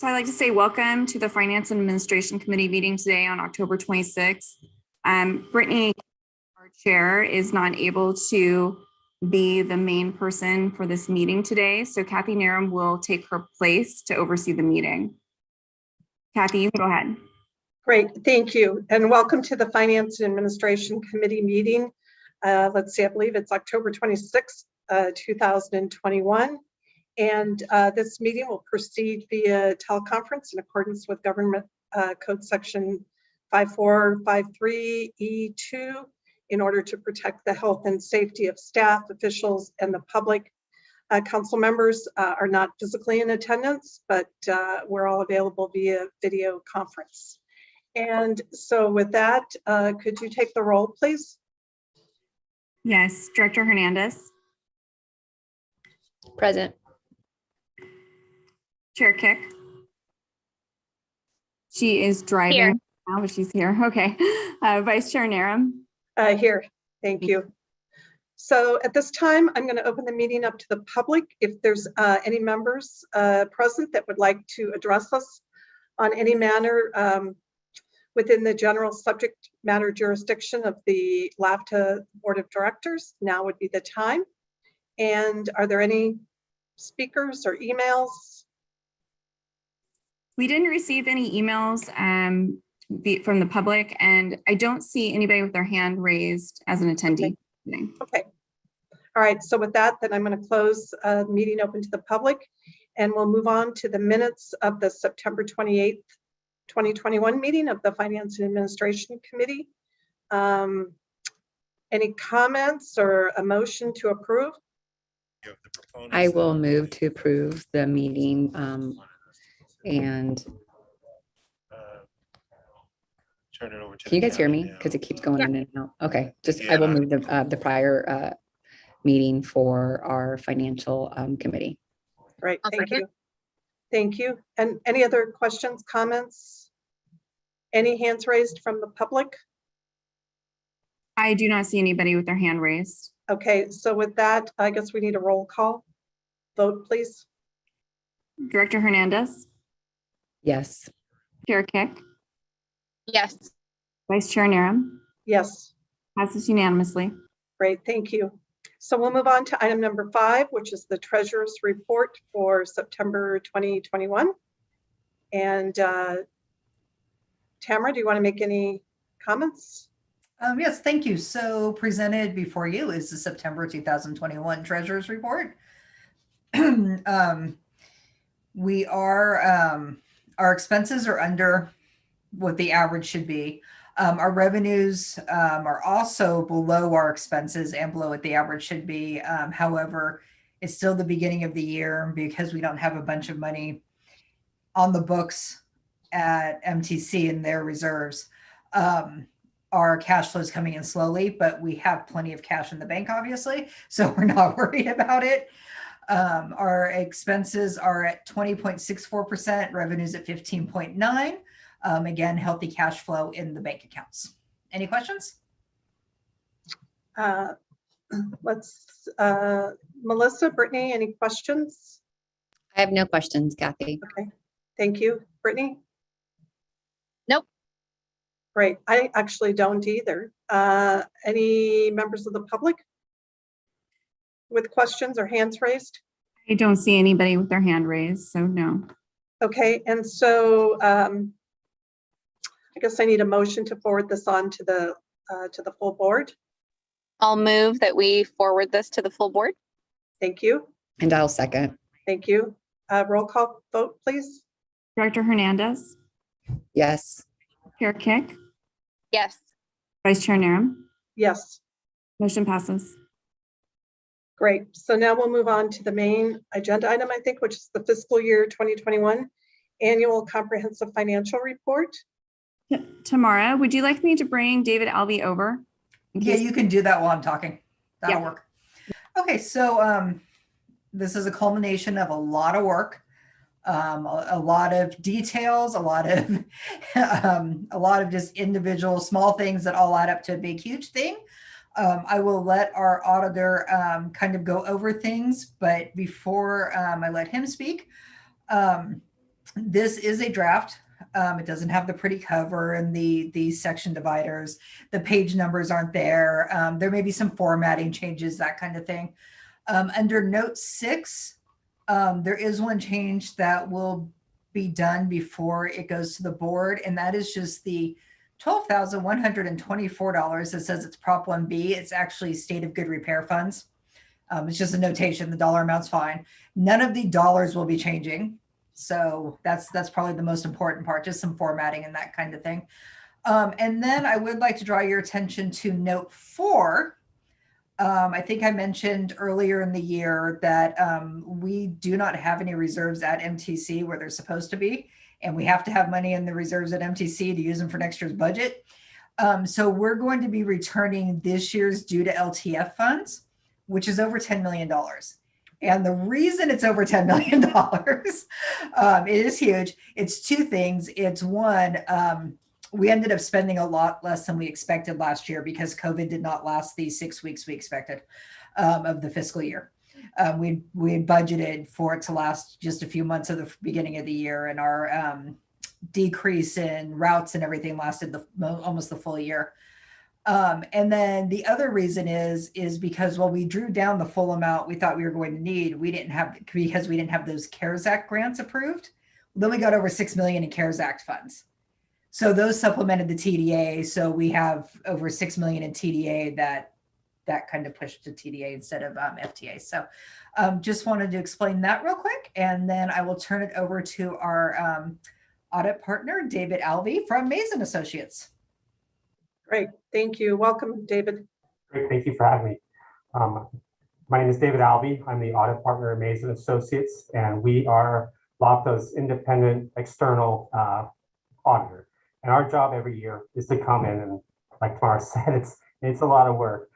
So I'd like to say welcome to the Finance and Administration Committee meeting today on October 26th. Brittany, our chair, is not able to be the main person for this meeting today. So Kathy Narum will take her place to oversee the meeting. Kathy, you can go ahead. Great, thank you. And welcome to the Finance and Administration Committee meeting. Let's see, I believe it's October 26th, 2021. And this meeting will proceed via teleconference in accordance with Government Code Section 5453E2 in order to protect the health and safety of staff, officials, and the public. Council members are not physically in attendance, but we're all available via video conference. And so with that, could you take the roll, please? Yes, Director Hernandez. Present. Chair Kick. She is driving Here. now, but she's here. Okay. Vice Chair Narum. Here, thank you. So at this time, I'm going to open the meeting up to the public. If there's any members present that would like to address us on any manner within the general subject matter jurisdiction of the LAVTA Board of Directors, now would be the time. And are there any speakers or emails? We didn't receive any emails from the public, and I don't see anybody with their hand raised as an attendee. Okay. All right. So with that, then I'm going to close the meeting open to the public, and we'll move on to the minutes of the September 28th, 2021 meeting of the Finance and Administration Committee. Any comments or a motion to approve? I will move to approve the meeting and turn it over to can you guys hear me? Because it keeps going in and out. Okay, just I will move the prior meeting for our financial committee. Right, thank you. Thank you. And any other questions, comments? Any hands raised from the public? I do not see anybody with their hand raised. Okay, so with that, I guess we need a roll call. Vote, please. Director Hernandez. Yes. Chair Kick. Yes. Vice Chair Narum. Yes. Passes unanimously. Great, thank you. So we'll move on to item number 5, which is the Treasurer's Report for September 2021. And Tamara, do you want to make any comments? Yes, thank you. So presented before you is the September 2021 Treasurer's Report. We are, our expenses are under what the average should be. Our revenues are also below our expenses and below what the average should be. However, it's still the beginning of the year because we don't have a bunch of money on the books at MTC and their reserves. Our cash flow is coming in slowly, but we have plenty of cash in the bank, obviously, so we're not worried about it. Our expenses are at 20.64%, revenues at 15.9%. Again, healthy cash flow in the bank accounts. Any questions? Melissa, Brittany, any questions? I have no questions, Kathy. Okay, thank you. Brittany? Nope. Great, I actually don't either. Any members of the public with questions or hands raised? I don't see anybody with their hand raised, so no. Okay, and so I guess I need a motion to forward this on to the full board. I'll move that we forward this to the full board. Thank you. And I'll second. Thank you. Roll call vote, please. Director Hernandez. Yes. Chair Kick. Yes. Vice Chair Narum. Yes. Motion passes. Great. So now we'll move on to the main agenda item, I think, which is the fiscal year 2021 annual comprehensive financial report. Tamara, would you like me to bring David Alvey over? Yeah, you can do that while I'm talking. That'll work. Okay, so this is a culmination of a lot of work, a lot of details, a lot of just individual small things that all add up to a big, huge thing. I will let our auditor kind of go over things, but before I let him speak, This is a draft. It doesn't have the pretty cover and the section dividers. The page numbers aren't there. There may be some formatting changes, that kind of thing. Under note 6, there is one change that will be done before it goes to the board, and that is just the $12,124 that says it's Prop 1B. It's actually state of good repair funds. It's just a notation. The dollar amount's fine. None of the dollars will be changing. So that's probably the most important part, just some formatting and that kind of thing. And then I would like to draw your attention to note 4. I think I mentioned earlier in the year that we do not have any reserves at MTC where they're supposed to be, and we have to have money in the reserves at MTC to use them for next year's budget. So we're going to be returning this year's due to LTF funds, which is over $10 million. And the reason it's over $10 million, it is huge. It's 2 things. It's one, we ended up spending a lot less than we expected last year because COVID did not last the 6 weeks we expected of the fiscal year. We had budgeted for it to last just a few months of the beginning of the year, and our decrease in routes and everything lasted almost the full year. And then the other reason is because while we drew down the full amount we thought we were going to need, because we didn't have those CARES Act grants approved. Then we got over $6 million in CARES Act funds. So those supplemented the TDA. So we have over $6 million in TDA that kind of pushed to TDA instead of FTA. So just wanted to explain that real quick. And then I will turn it over to our audit partner, David Alvey from Mason Associates. Great, thank you. Welcome, David. Great, thank you for having me. My name is David Alvey. I'm the audit partner at Mason Associates, and we are LAVTA's independent external auditor. And our job every year is to come in and, like Tamara said, it's a lot of work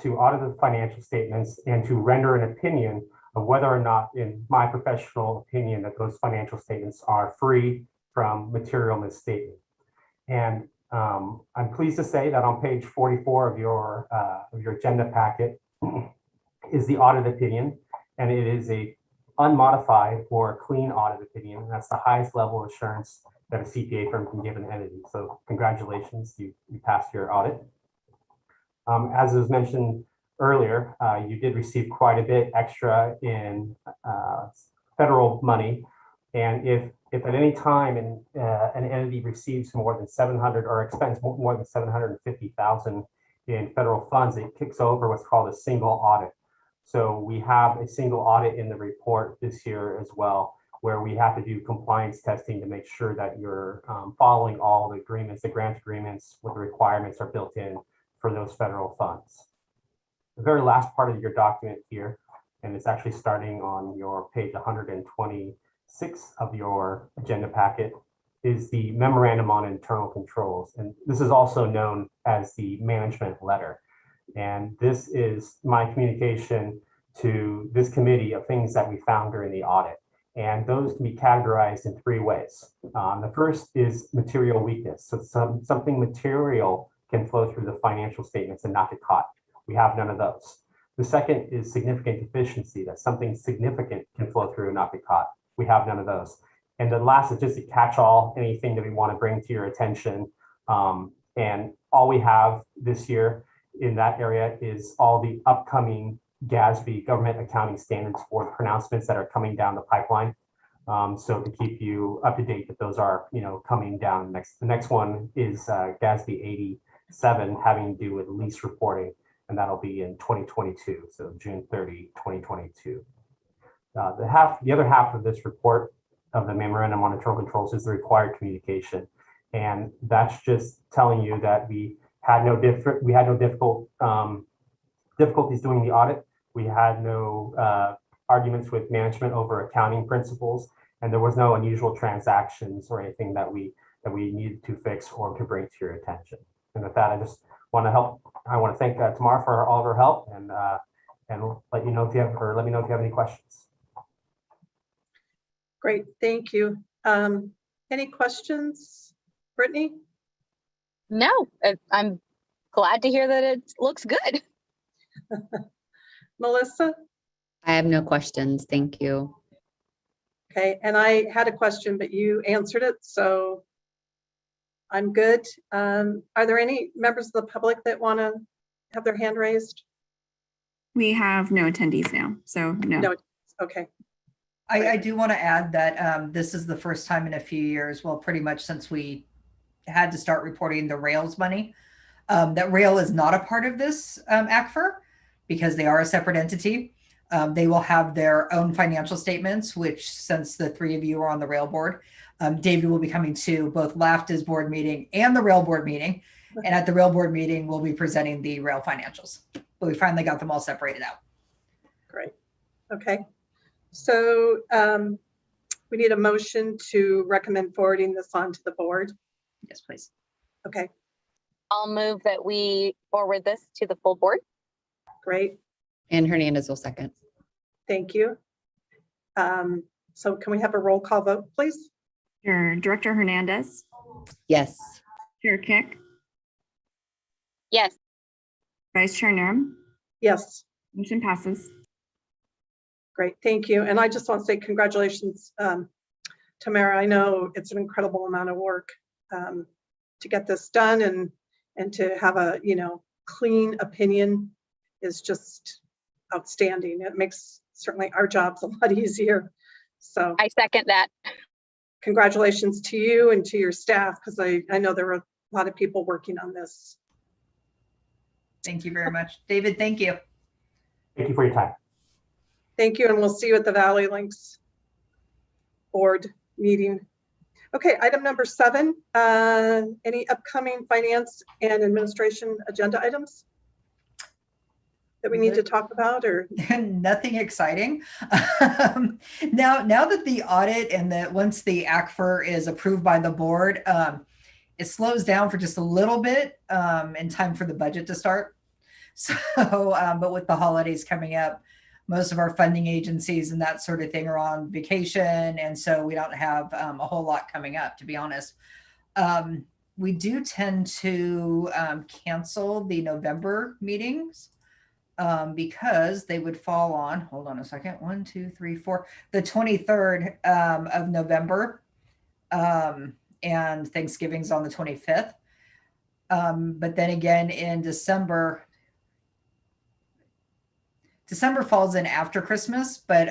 to audit the financial statements and to render an opinion of whether or not, in my professional opinion, that those financial statements are free from material misstatement. And I'm pleased to say that on page 44 of your agenda packet is the audit opinion, and it is a unmodified or clean audit opinion. That's the highest level of assurance that a CPA firm can give an entity. So congratulations, you passed your audit. As was mentioned earlier, you did receive quite a bit extra in federal money. And if at any time an entity receives more than 700 or expends more than 750,000 in federal funds, it kicks over what's called a single audit. So we have a single audit in the report this year as well, where we have to do compliance testing to make sure that you're following all the agreements, the grant agreements, what the requirements are built in for those federal funds. The very last part of your document here, and it's actually starting on your page 126 of your agenda packet, is the memorandum on internal controls. And this is also known as the management letter. And this is my communication to this committee of things that we found during the audit. And those can be categorized in 3 ways. The first is material weakness. So something material can flow through the financial statements and not get caught. We have none of those. The second is significant deficiency, that something significant can flow through and not get caught. We have none of those. And the last is just a catch-all, anything that we want to bring to your attention. And all we have this year in that area is all the upcoming GASB, Government Accounting Standards Board pronouncements that are coming down the pipeline. So to keep you up to date that those are, coming down next. The next one is GASB 87, having to do with lease reporting, and that'll be in 2022, so June 30, 2022. The other half of this report of the memorandum on internal controls is the required communication, and that's just telling you that we had no difficulties doing the audit. We had no arguments with management over accounting principles, and there was no unusual transactions or anything that we needed to fix or to bring to your attention. And with that, I just want to help. I want to thank Tamara for all of her help, and let you know if you have, or let me know if you have any questions. Great, thank you. Any questions, Brittany? No, I'm glad to hear that it looks good. Melissa? I have no questions. Thank you. Okay, and I had a question, but you answered it, so I'm good. Are there any members of the public that want to have their hand raised? We have no attendees now, so no. No. Okay, I do want to add that this is the first time in a few years, well, pretty much since we had to start reporting the Rails money, that Rail is not a part of this ACFR because they are a separate entity. They will have their own financial statements, which since the three of you are on the Rail board, David will be coming to both LAVTA's board meeting and the Rail board meeting. And at the Rail board meeting, we'll be presenting the Rail financials. But we finally got them all separated out. great. Okay, so we need a motion to recommend forwarding this on to the board. Yes, please. Okay, I'll move that we forward this to the full board. great. And Hernandez will second. Thank you. So can we have a roll call vote, please? Sure. Director Hernandez, Yes. Chair Kick, Yes, Vice Chair Nurm, Yes, motion passes. great, thank you. And I just want to say congratulations, Tamara. I know it's an incredible amount of work to get this done, and to have a, clean opinion is just outstanding. It makes certainly our jobs a lot easier. So I second that. congratulations to you and to your staff, because I know there were a lot of people working on this. Thank you very much. David, thank you. Thank you for your time. Thank you, and we'll see you at the Valley Links board meeting. Okay, item number 7, any upcoming finance and administration agenda items that we need to talk about, or? Nothing exciting. Now that the audit and that once the ACFR is approved by the board, it slows down for just a little bit in time for the budget to start. So, but with the holidays coming up, most of our funding agencies and that sort of thing are on vacation. And so we don't have a whole lot coming up, to be honest. We do tend to cancel the November meetings because they would fall on, hold on a second, 1, 2, 3, 4, the 23rd of November. And Thanksgiving's on the 25th. But then again in December falls in after Christmas, but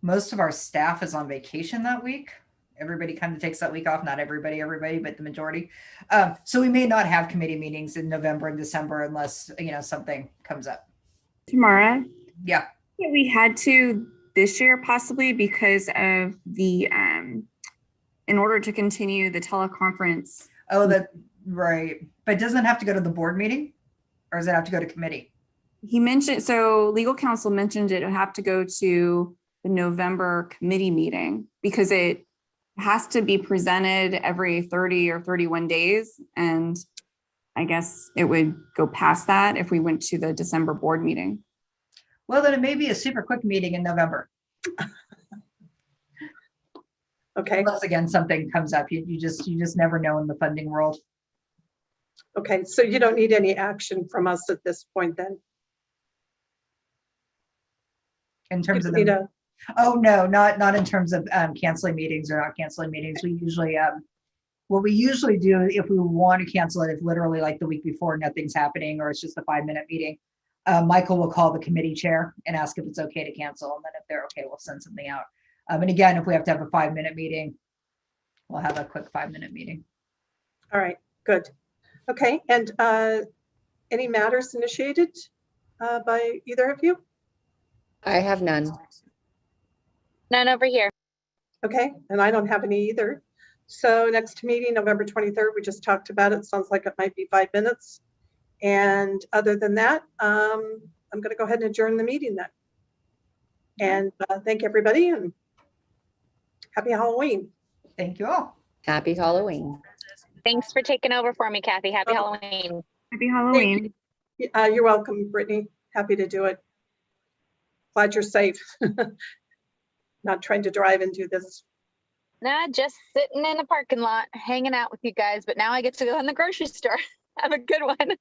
most of our staff is on vacation that week. Everybody kind of takes that week off, not everybody, but the majority. So we may not have committee meetings in November and December unless, something comes up. Tamara, Yeah. we had to this year possibly because of the, in order to continue the teleconference. Oh, that right. But doesn't it have to go to the board meeting, or does it have to go to committee? He mentioned, so legal counsel mentioned it would have to go to the November committee meeting because it has to be presented every 30 or 31 days. And I guess it would go past that if we went to the December board meeting. Well, then it may be a super quick meeting in November. Okay, Unless again, something comes up. You just never know in the funding world. okay, so you don't need any action from us at this point then? In terms You of need the, oh no, not in terms of canceling meetings or not canceling meetings. We usually what we usually do if we want to cancel it, if literally like the week before nothing's happening or it's just a 5-minute meeting, Michael will call the committee chair and ask if it's okay to cancel, and then if they're okay, we'll send something out. And again, if we have to have a 5-minute meeting, we'll have a quick 5-minute meeting. All right, good. Okay, and any matters initiated by either of you? I have none. None over here. Okay, and I don't have any either. So next meeting, November 23rd, we just talked about it. Sounds like it might be 5 minutes. And other than that, I'm going to go ahead and adjourn the meeting then. And thank everybody and happy Halloween. Thank you all. Happy Halloween. Thanks for taking over for me, Kathy. Happy Oh. Halloween. Happy Halloween. You're welcome, Brittany. Happy to do it. Glad you're safe. Not trying to drive and do this. Nah, just sitting in a parking lot, hanging out with you guys. But now I get to go in the grocery store. Have a good one.